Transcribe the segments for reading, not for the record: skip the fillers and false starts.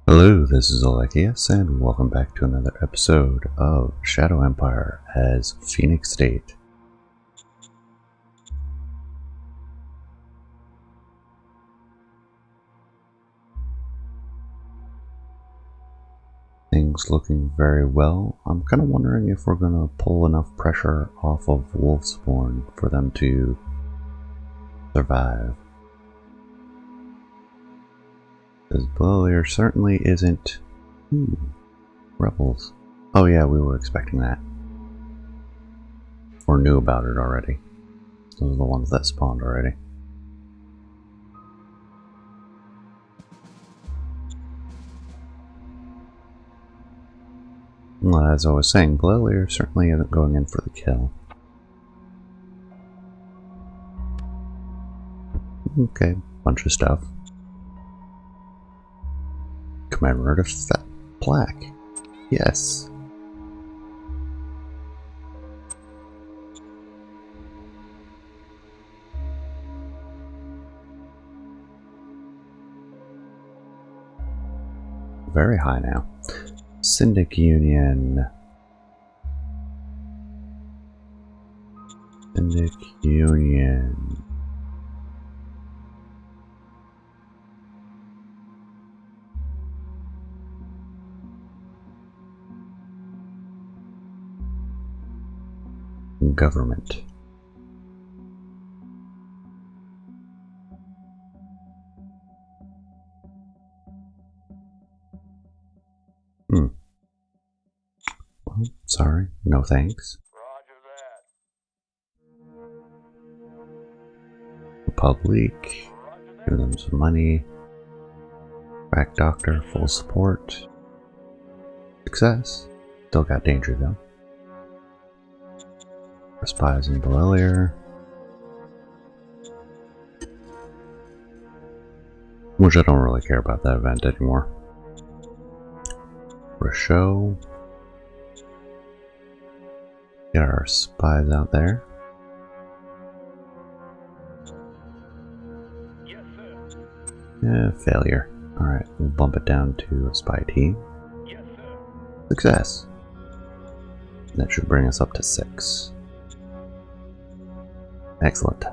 Hello, this is Alekias, and welcome back to another episode of Shadow Empire as Phoenixstate. Things looking very well. I'm kind of wondering if we're going to pull enough pressure off of Wolfsborn for them to survive. Because Bellier certainly isn't... rebels. Oh yeah, we were expecting that. Or knew about it already. Those are the ones that spawned already. Well, as I was saying, Bellier certainly isn't going in for the kill. Okay, bunch of stuff. Commemorative plaque. Yes. Very high now. Syndic Union. Syndic Union. Government. Well, sorry, no thanks. Roger that. Republic. Give them some money. Crack Doctor, full support. Success. Still got danger though. Spies in Bellier. Which I don't really care about that event anymore. Rochelle. Get our spies out there. Yes, sir. Yeah, failure. Alright, we'll bump it down to a spy team. Yes, sir. Success. That should bring us up to 6. Excellent.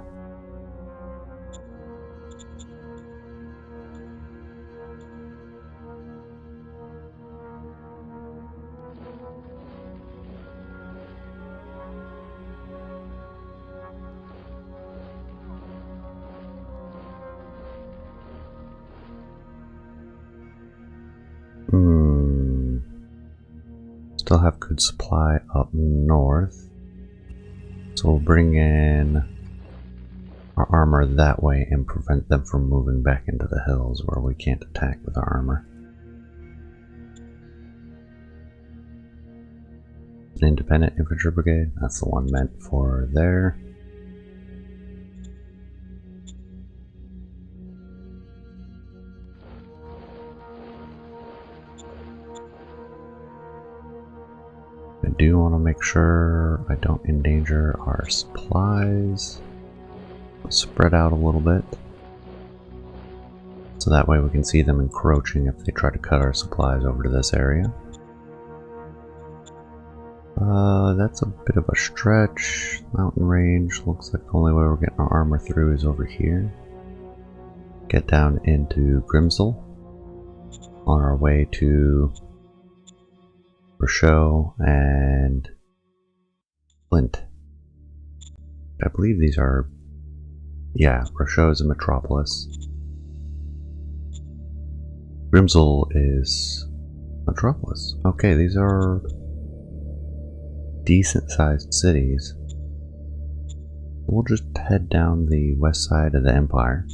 Still have good supply up north. So we'll bring in our armor that way and prevent them from moving back into the hills where we can't attack with our armor. An independent infantry brigade, that's the one meant for there. I do want to make sure I don't endanger our supplies. Spread out a little bit. So that way we can see them encroaching if they try to cut our supplies over to this area. That's a bit of a stretch. Mountain range. Looks like the only way we're getting our armor through is over here. Get down into Grimsel. On our way to Rochelle and Flint. I believe these are... yeah, Rochelle is a metropolis. Grimsel is metropolis. Okay, these are decent sized cities. We'll just head down the west side of the empire.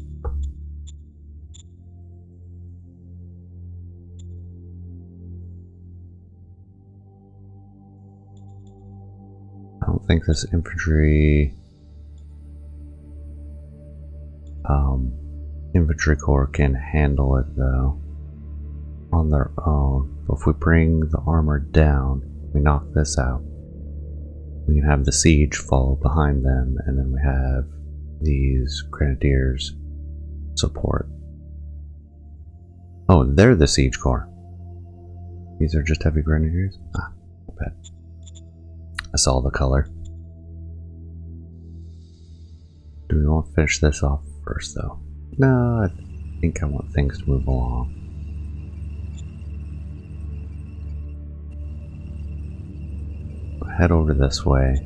I don't think this infantry corps can handle it though on their own. But if we bring the armor down, we knock this out, we can have the siege follow behind them, and then we have these grenadiers support. Oh, they're the siege corps. These are just heavy grenadiers? Ah, not bad. I saw the color. Do we want to finish this off first, though? No, I think I want things to move along. We'll head over this way.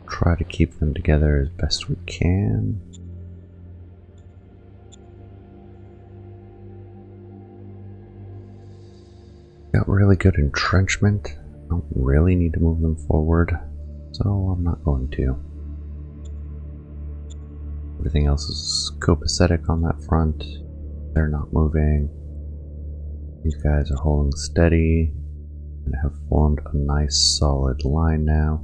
Try to keep them together as best we can. Got really good entrenchment. Don't really need to move them forward, so I'm not going to. Everything else is copacetic on that front. They're not moving. These guys are holding steady and have formed a nice solid line now.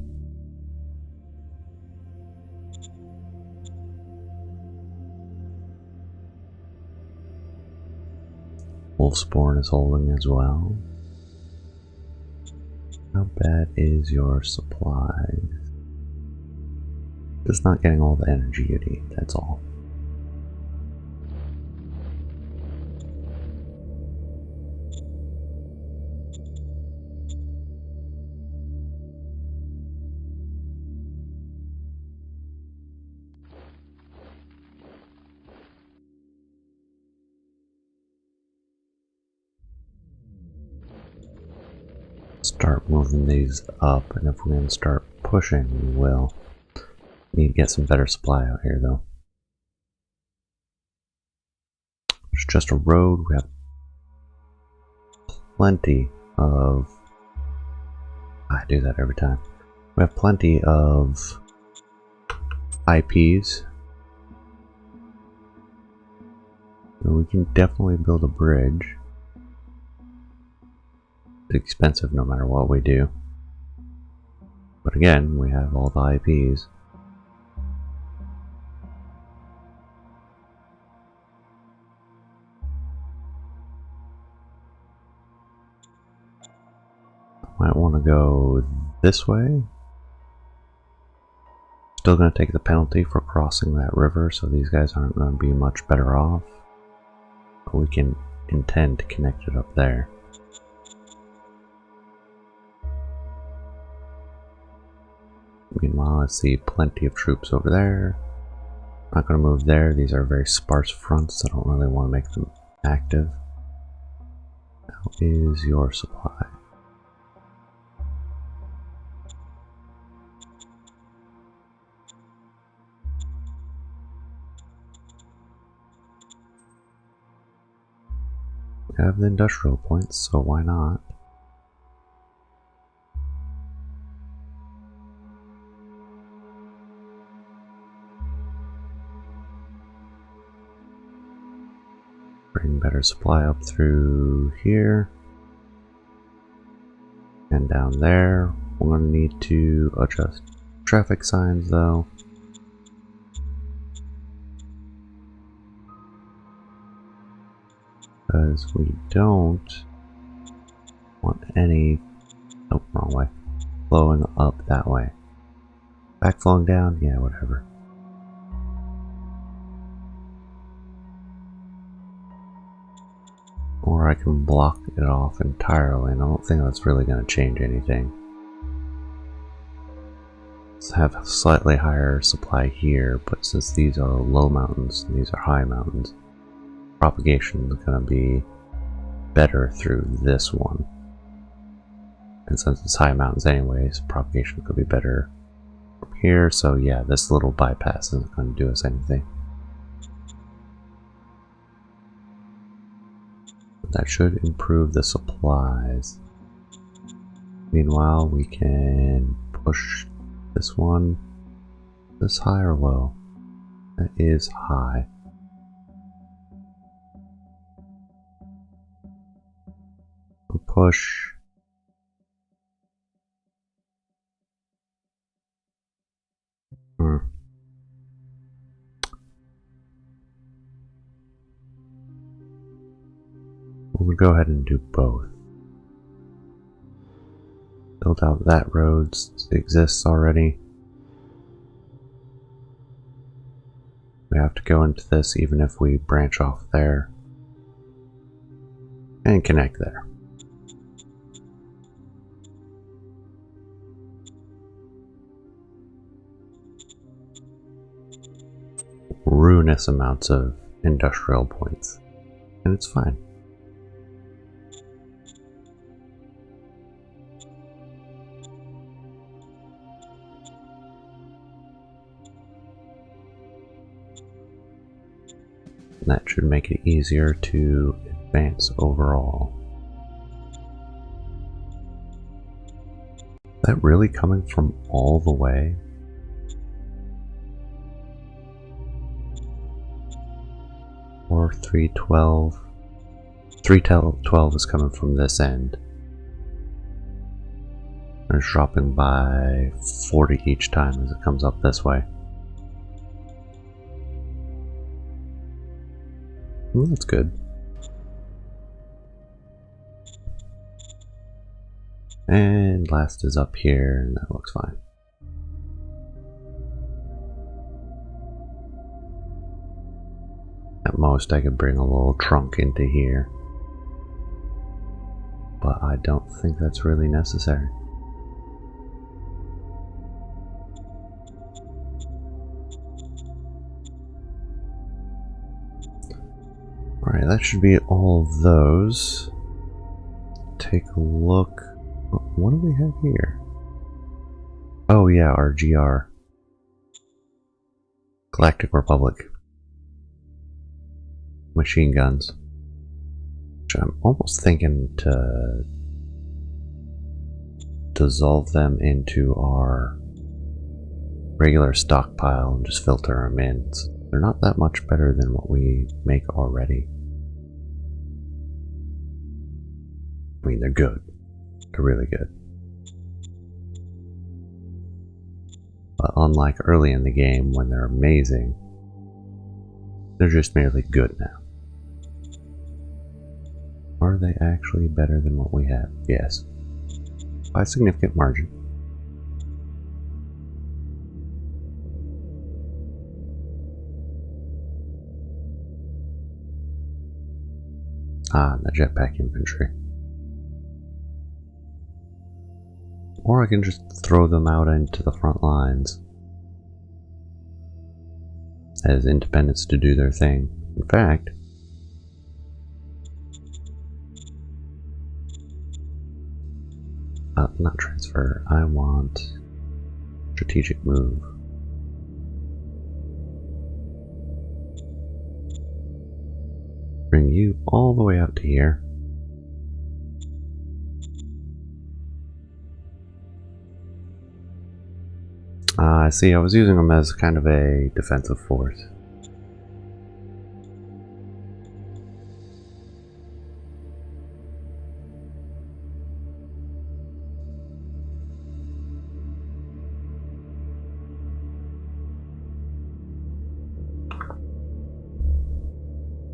Wolfspawn is holding as well. How bad is your supplies? Just not getting all the energy you need, that's all. Start moving these up, and if we're going to start pushing, we will. Need to get some better supply out here, though. It's just a road. We have plenty of... I do that every time. We have plenty of IPs. So we can definitely build a bridge. It's expensive no matter what we do. But again, we have all the IPs. Might want to go this way. Still going to take the penalty for crossing that river, so these guys aren't going to be much better off. But we can intend to connect it up there. Meanwhile, I see plenty of troops over there. Not going to move there. These are very sparse fronts. I don't really want to make them active. How is your supply? We have the industrial points, so why not? Bring better supply up through here. And down there. We're going to need to adjust traffic signs though. Because we don't want any, oh, wrong way, flowing up that way. Back flowing down, yeah, whatever. Or I can block it off entirely, and I don't think that's really going to change anything. Let's have a slightly higher supply here, but since these are low mountains and these are high mountains, propagation is going to be better through this one. And since it's high mountains anyways, propagation could be better from here, so yeah, this little bypass isn't going to do us anything. That should improve the supplies. Meanwhile, we can push this one. This high or low? That is high. We'll push. We'll go ahead and do both. built out that road exists already. We have to go into this even if we branch off there and connect there. Ruinous amounts of industrial points, and it's fine. That should make it easier to advance overall. Is that really coming from all the way? Or 312. 312 is coming from this end. And it's dropping by 40 each time as it comes up this way. Well, that's good. And last is up here, and that looks fine. At most, I could bring a little trunk into here, but I don't think that's really necessary. Alright, that should be all of those. Take a look. What do we have here? Oh yeah, our GR. Galactic Republic. Machine guns. Which I'm almost thinking to dissolve them into our regular stockpile and just filter them in. They're not that much better than what we make already. I mean, they're good. They're really good. But unlike early in the game when they're amazing, they're just merely good now. Are they actually better than what we have? Yes. By a significant margin. Ah, the jetpack infantry. Or I can just throw them out into the front lines as independents to do their thing. In fact, not transfer, I want strategic move. Bring you all the way out to here. I see, I was using them as kind of a defensive force.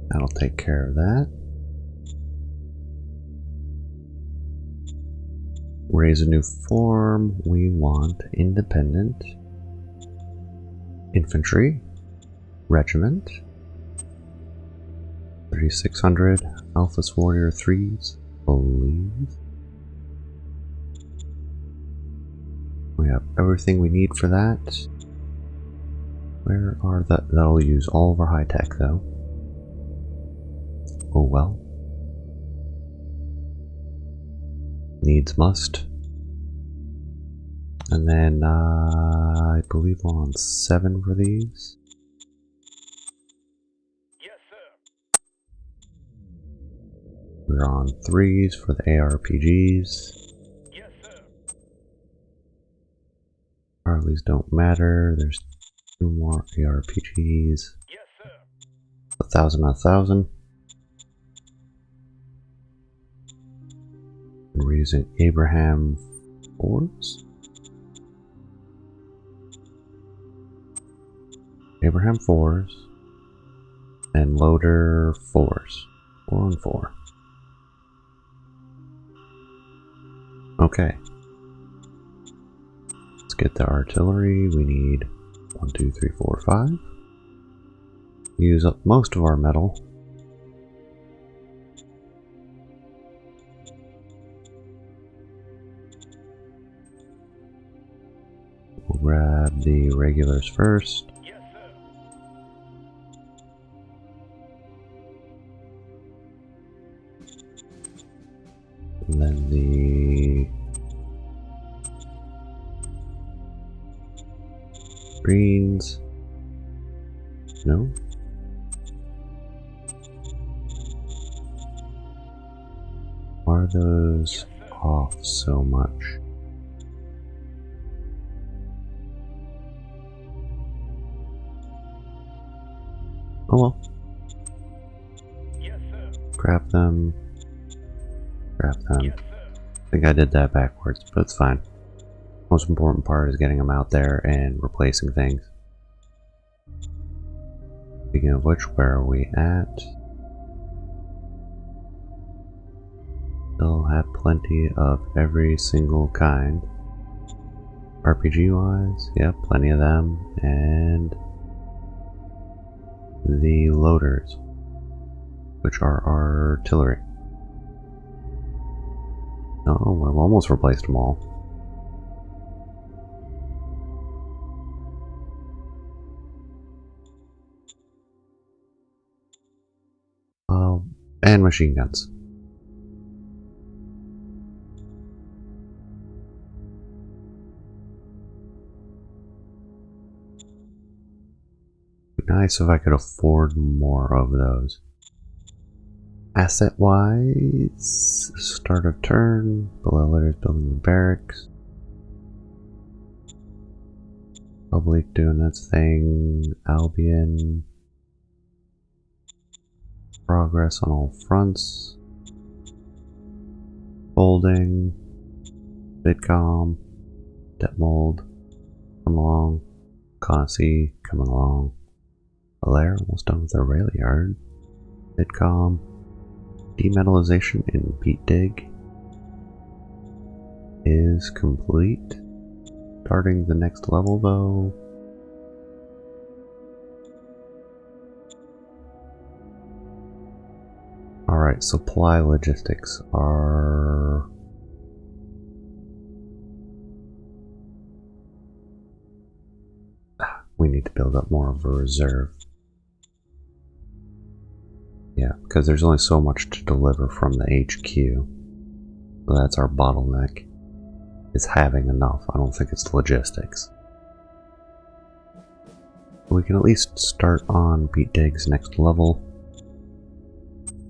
That'll take care of that. Raise a new form. We want independent infantry regiment. 3600 Alphas Warrior 3s, believe. We have everything we need for that. Where are the... That'll use all of our high tech though. Oh well. Needs must. And then I believe we're on 7 for these. Yes, sir. We're on 3s for the ARPGs. Yes, sir. Harleys don't matter. There's 2 more ARPGs. Yes, sir. 1,000. And we're using Abraham 4s. Abraham 4s and loader 4s. 4 on 4. Okay. Let's get the artillery. We need 1, 2, 3, 4, 5. Use up most of our metal. We'll grab the regulars first. Yes, sir. And then the greens. No. Why are those off so much? Oh well. Yes, sir. Grab them. Grab them. Yes, sir. I think I did that backwards, but it's fine. Most important part is getting them out there and replacing things. Speaking of which, where are we at? Still have plenty of every single kind. RPG wise, yeah, plenty of them. And the loaders, which are artillery. Oh, I've almost replaced them all. And machine guns. Nice if I could afford more of those. Asset wise, start of turn, below letters building the barracks. Public doing its thing, Albion. Progress on all fronts. Folding. Vidcom. Detmold. Come along. Consi. Coming along. Alair, almost done with the rail yard. Vidcom. Demetallization in Beat Dig is complete. Starting the next level though. Alright, supply logistics are... We need to build up more of a reserve. Yeah, because there's only so much to deliver from the HQ. So that's our bottleneck. Is having enough. I don't think it's logistics. We can at least start on Beat Dig's next level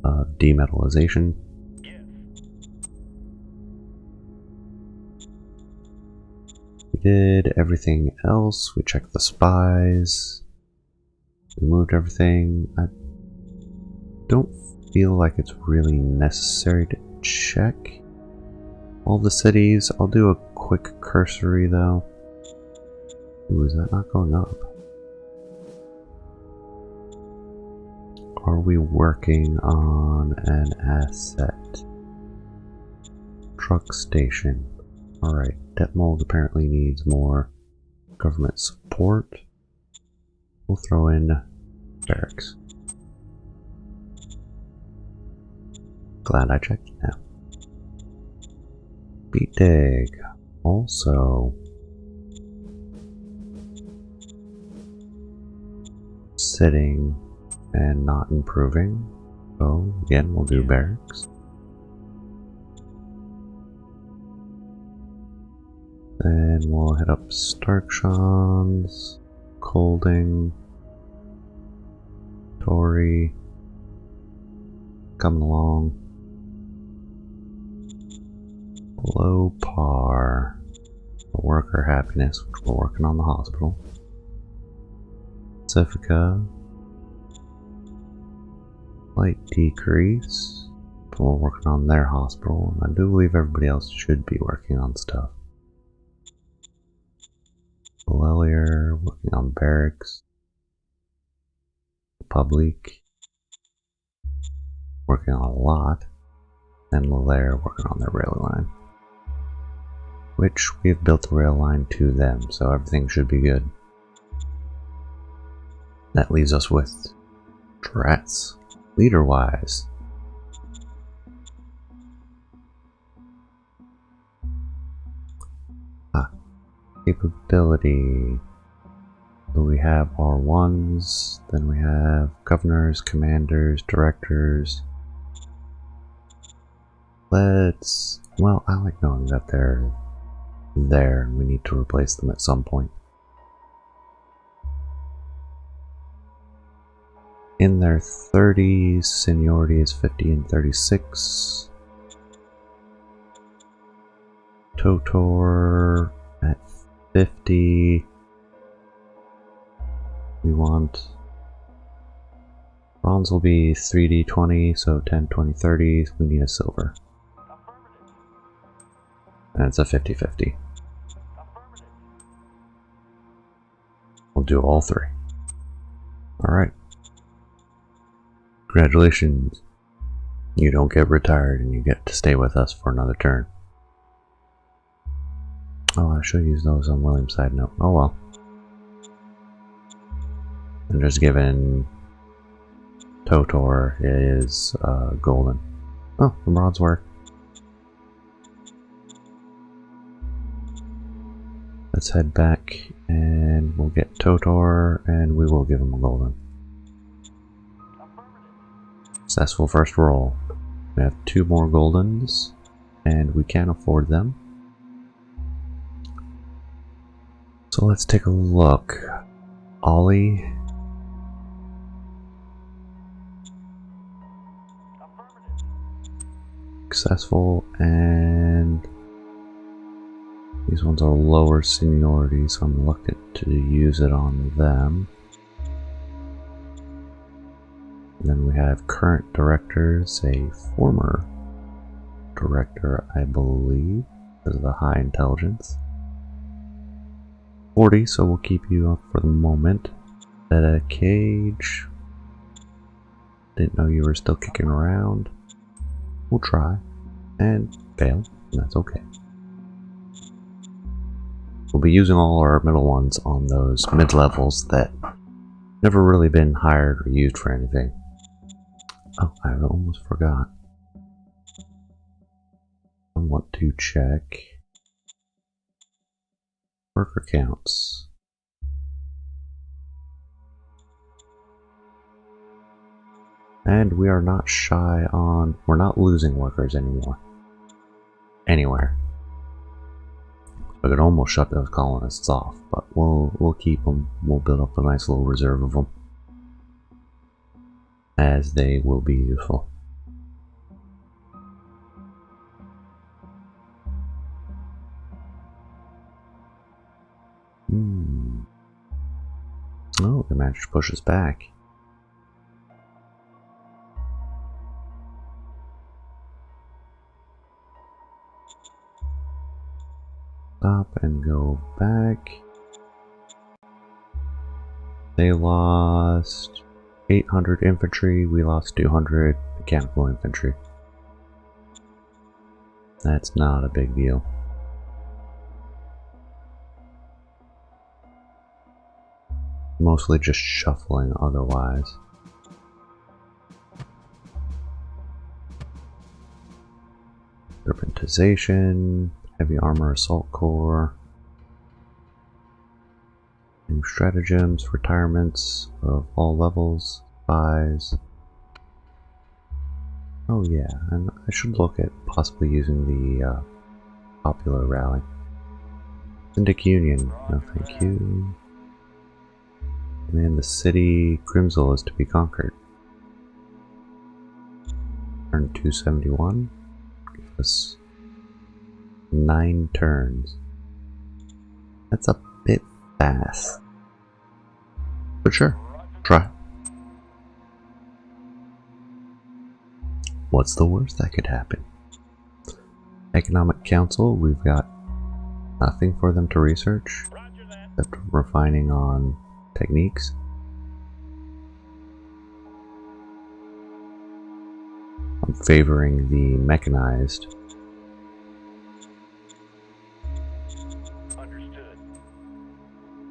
of demetallization. Yes. We did everything else. We checked the spies. We moved everything. I don't feel like it's really necessary to check all the cities. I'll do a quick cursory though. Ooh, is that not going up? Are we working on an asset? Truck station. Alright, Detmold apparently needs more government support. We'll throw in barracks. Glad I checked now. Beat Dig. Also sitting and not improving. So again, we'll do barracks. Then we'll hit up Starkshawns, Colding, Tory, coming along. Low par. Worker happiness, which we're working on the hospital. Pacifica. Slight decrease. But we're working on their hospital. And I do believe everybody else should be working on stuff. Lelier, working on barracks. Public. Working on a lot. And Lelaire working on their railway line. which we've built a rail line to them, so everything should be good. That leaves us with strats, leader-wise. Capability. So we have R1s, then we have governors, commanders, directors. Well, I like knowing that they're there and we need to replace them at some point. In their 30s, seniority is 50 and 36. Totor at 50. We want bronze will be 3D 20, so 10, 20, 30. We need a silver. And it's a 50-50. We'll do all three. Alright. Congratulations. You don't get retired and you get to stay with us for another turn. Oh, I should use those on William's side note. Oh well. And just given Totor is golden. Oh, the rods work. Let's head back and we'll get Totor and we will give him a golden. Successful first roll. We have 2 more goldens and we can afford them. So let's take a look. Ollie. Successful, and these ones are lower seniority, so I'm reluctant to use it on them. And then we have current directors, a former director, I believe, because of the high intelligence. 40, so we'll keep you up for the moment. At a cage. Didn't know you were still kicking around. We'll try and fail, and that's okay. We'll be using all our middle ones on those mid-levels that never really been hired or used for anything. Oh, I almost forgot. I want to check worker counts. And we are not shy on, we're not losing workers anymore. Anywhere. I could almost shut those colonists off, but we'll keep them. We'll build up a nice little reserve of them, as they will be useful. Oh, they managed to push us back. Stop and go back. They lost 800 infantry, we lost 200 mechanical infantry. That's not a big deal. Mostly just shuffling otherwise. Urbanization, heavy armor assault corps. New stratagems, retirements of all levels, spies. Oh yeah, and I should look at possibly using the popular rally. Syndic Union, no thank you. And the city Grimsel is to be conquered. Turn 271. Give us 9 turns. That's a bit fast. But sure, try. What's the worst that could happen? Economic Council, we've got nothing for them to research except refining on techniques. I'm favoring the mechanized.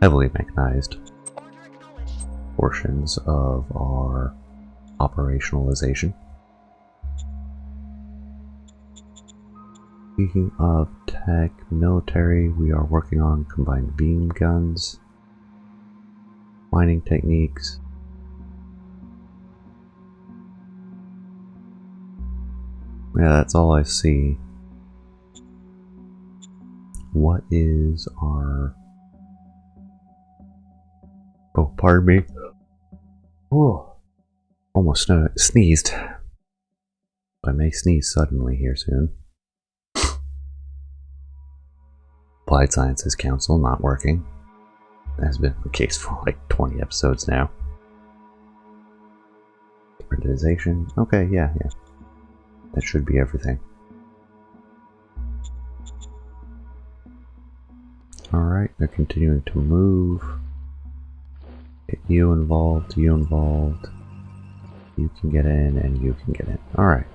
heavily mechanized portions of our operationalization. Speaking of tech, military, we are working on combined beam guns, mining techniques. Yeah, that's all I see. What is our... Oh, pardon me. Oh, almost sneezed. I may sneeze suddenly here soon. Applied Sciences Council not working. That has been the case for like 20 episodes now. Prioritization. Okay, yeah. That should be everything. Alright, they're continuing to move. Get you involved, you involved. You can get in, and you can get in. Alright.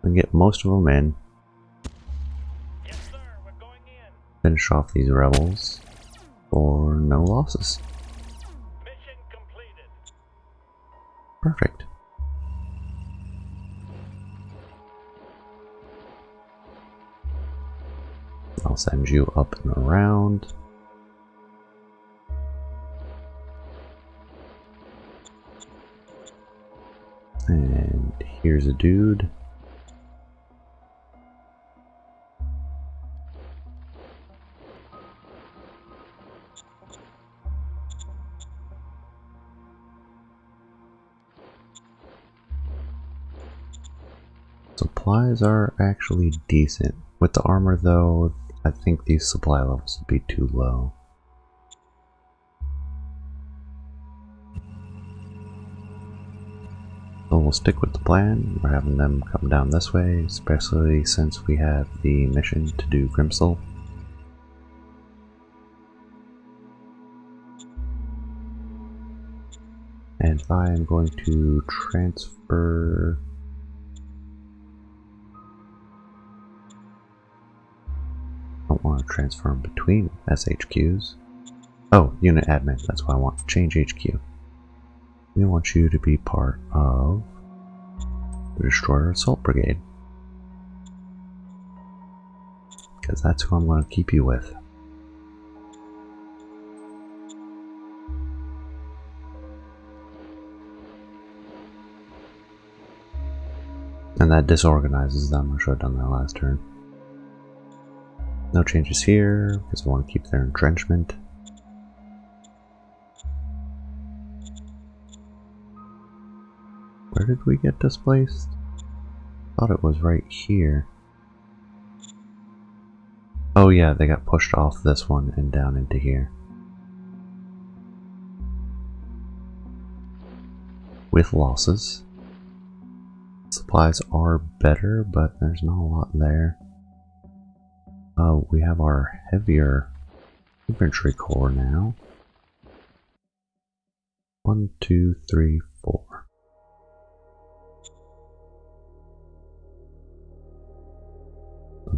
We can get most of them in. Yes, sir. We're going in. Finish off these rebels for no losses. Mission completed. Perfect. I'll send you up and around. And here's a dude. Supplies are actually decent. With the armor though, I think these supply levels would be too low. So we'll stick with the plan. We're having them come down this way, especially since we have the mission to do Grimsel. And I am going to transfer... I don't want to transfer them between SHQs. Oh, unit admin, that's what I want. Change HQ. We want you to be part of the Destroyer Assault Brigade. Because that's who I'm going to keep you with. And that disorganizes them. I should have done that last turn. No changes here, because I want to keep their entrenchment. Where did we get displaced? Thought it was right here. Oh yeah, they got pushed off this one and down into here. With losses. Supplies are better, but there's not a lot there. We have our heavier infantry corps now. 1, 2, 3, 4.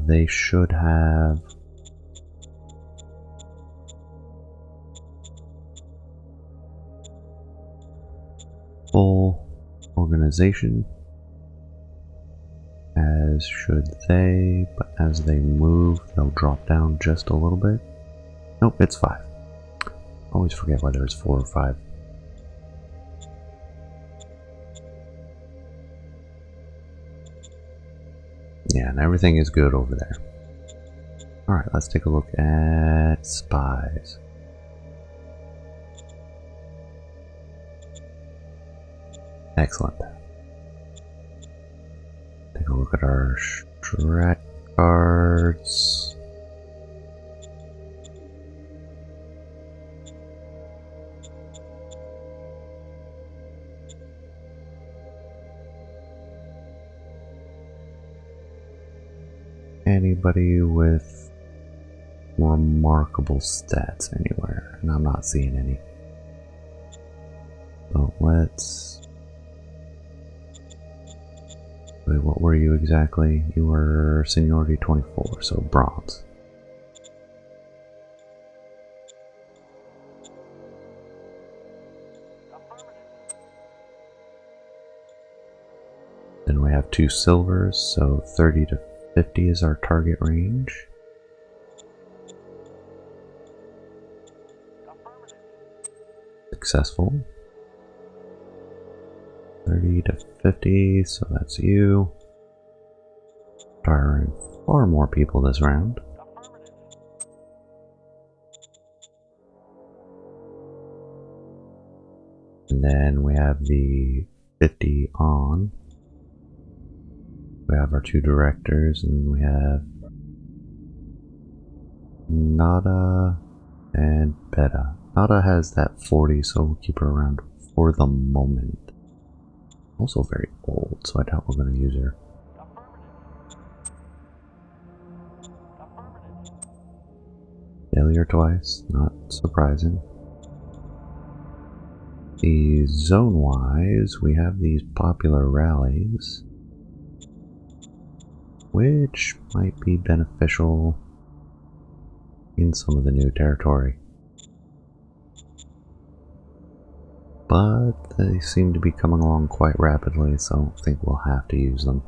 They should have full organization, as should they, but as they move, they'll drop down just a little bit. Nope, it's 5. Always forget whether it's 4 or 5. Yeah, and everything is good over there. Alright, let's take a look at spies. Excellent. Take a look at our strat cards. Anybody with remarkable stats anywhere? And I'm not seeing any. So let's... Wait, what were you exactly? You were seniority 24, so bronze. Then we have 2 silvers, so 30 to 50 is our target range. Successful. 30 to 50, so that's you. Firing far more people this round. And then we have the 50 on. We have our 2 directors, and we have Nada and Beta. Nada has that 40, so we'll keep her around for the moment. Also very old, so I doubt we're going to use her. Failure twice, not surprising. The zone-wise, we have these popular rallies, which might be beneficial in some of the new territory. But they seem to be coming along quite rapidly, so I don't think we'll have to use them.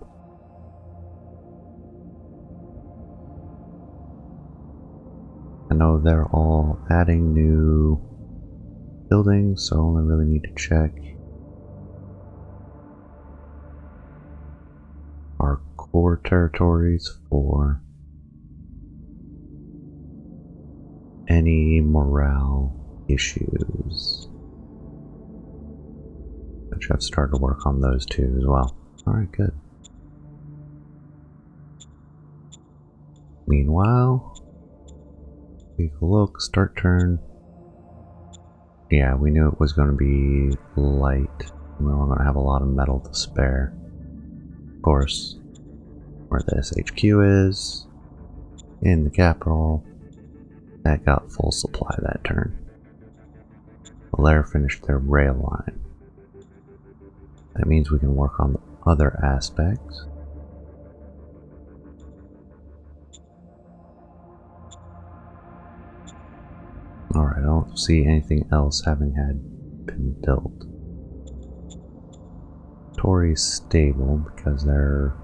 I know they're all adding new buildings, so I only really need to check our core territories for any morale issues. Which I've started to work on those too as well. Alright, good. Meanwhile, take a look, start turn. Yeah, we knew it was going to be light. We were going to have a lot of metal to spare. Of course, where the SHQ is, in the capital, that got full supply that turn. Valera finished their rail line. That means we can work on the other aspects. Alright, I don't see anything else having had been built. Tory's stable because they're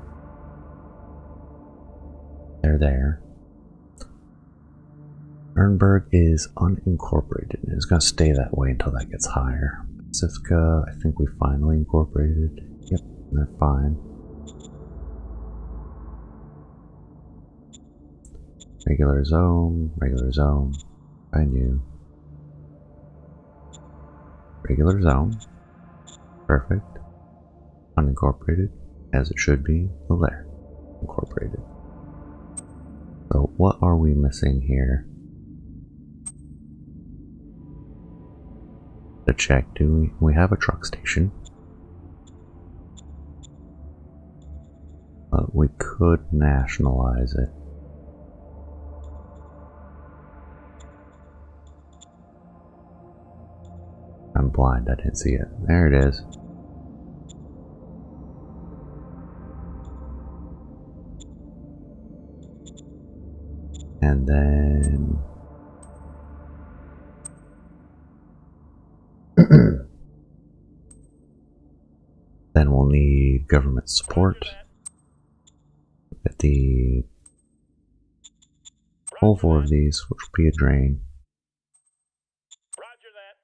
there. Ernberg is unincorporated and is going to stay that way until that gets higher. Pacifica, I think we finally incorporated. Yep, they're fine. Regular zone, I knew. Regular zone, perfect. Unincorporated, as it should be. Well, there, incorporated. So what are we missing here? To check, do we have a truck station? But we could nationalize it. I'm blind, I didn't see it. There it is. And then then we'll need government support. Get the whole 4 of these, which will be a drain. Roger that.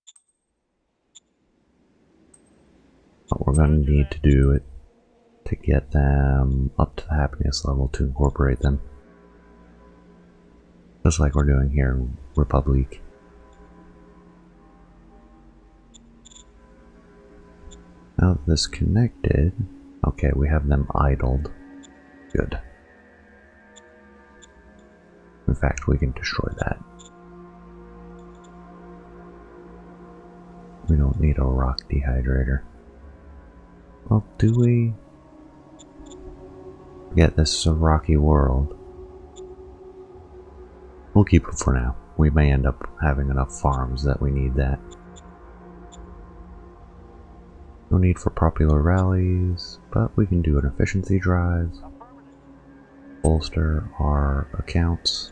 But we're going to need to do it to get them up to the happiness level to incorporate them. Just like we're doing here in Republic. Now that this connected, okay, we have them idled. Good. In fact, we can destroy that. We don't need a rock dehydrator. Well, do we? Forget this is a rocky world. We'll keep it for now. We may end up having enough farms that we need that. No need for popular rallies, but we can do an efficiency drive. Bolster our accounts.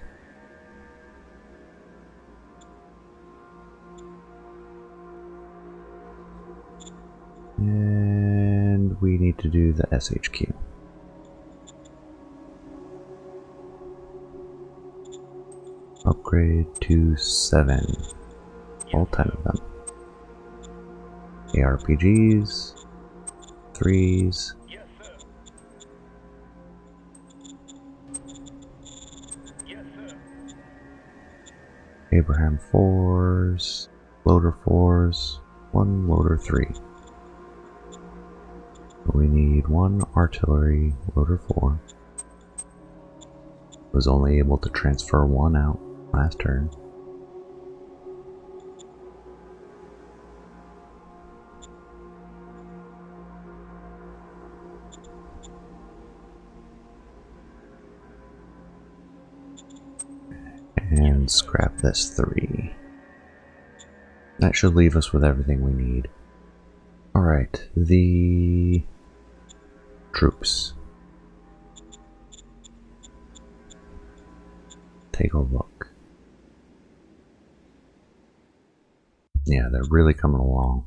And we need to do the SHQ. Upgrade to 7. All 10 of them. ARPGs. 3s. Yes, sir. Yes, sir. Abraham 4s. Loader 4s. 1 loader 3. We need 1 artillery loader 4. Was only able to transfer 1 out last turn. And scrap this 3. That should leave us with everything we need. Alright, the troops. Take a look. Yeah, they're really coming along.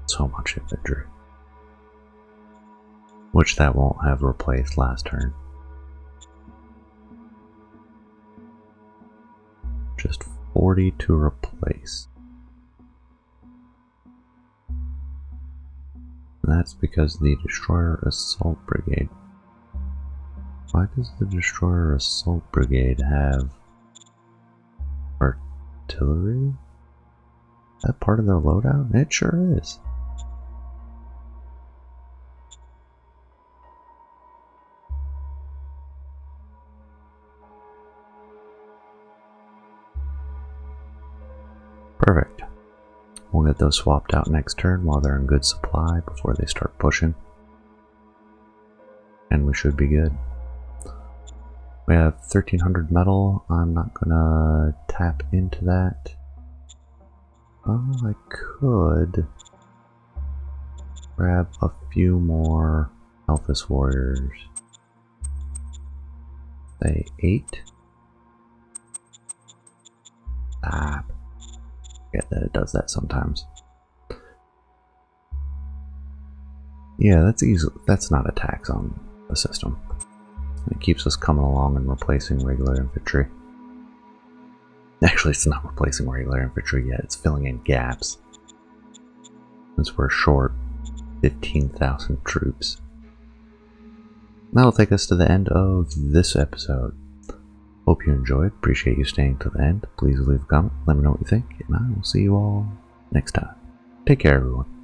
So much infantry. Which that won't have replaced last turn. Just 40 to replace. And that's because the Destroyer Assault Brigade. Why does the Destroyer Assault Brigade have artillery? Is that part of their loadout? It sure is. Perfect. We'll get those swapped out next turn while they're in good supply before they start pushing. And we should be good. We have 1300 metal. I'm not gonna tap into that. I could grab a few more Alphys warriors. Say 8. Forget that it does that sometimes. Yeah, that's easy. That's not a tax on the system. It keeps us coming along and replacing regular infantry. Actually, it's not replacing regular infantry yet. It's filling in gaps. Since we're short 15,000 troops. That'll take us to the end of this episode. Hope you enjoyed. Appreciate you staying to the end. Please leave a comment. Let me know what you think. And I will see you all next time. Take care, everyone.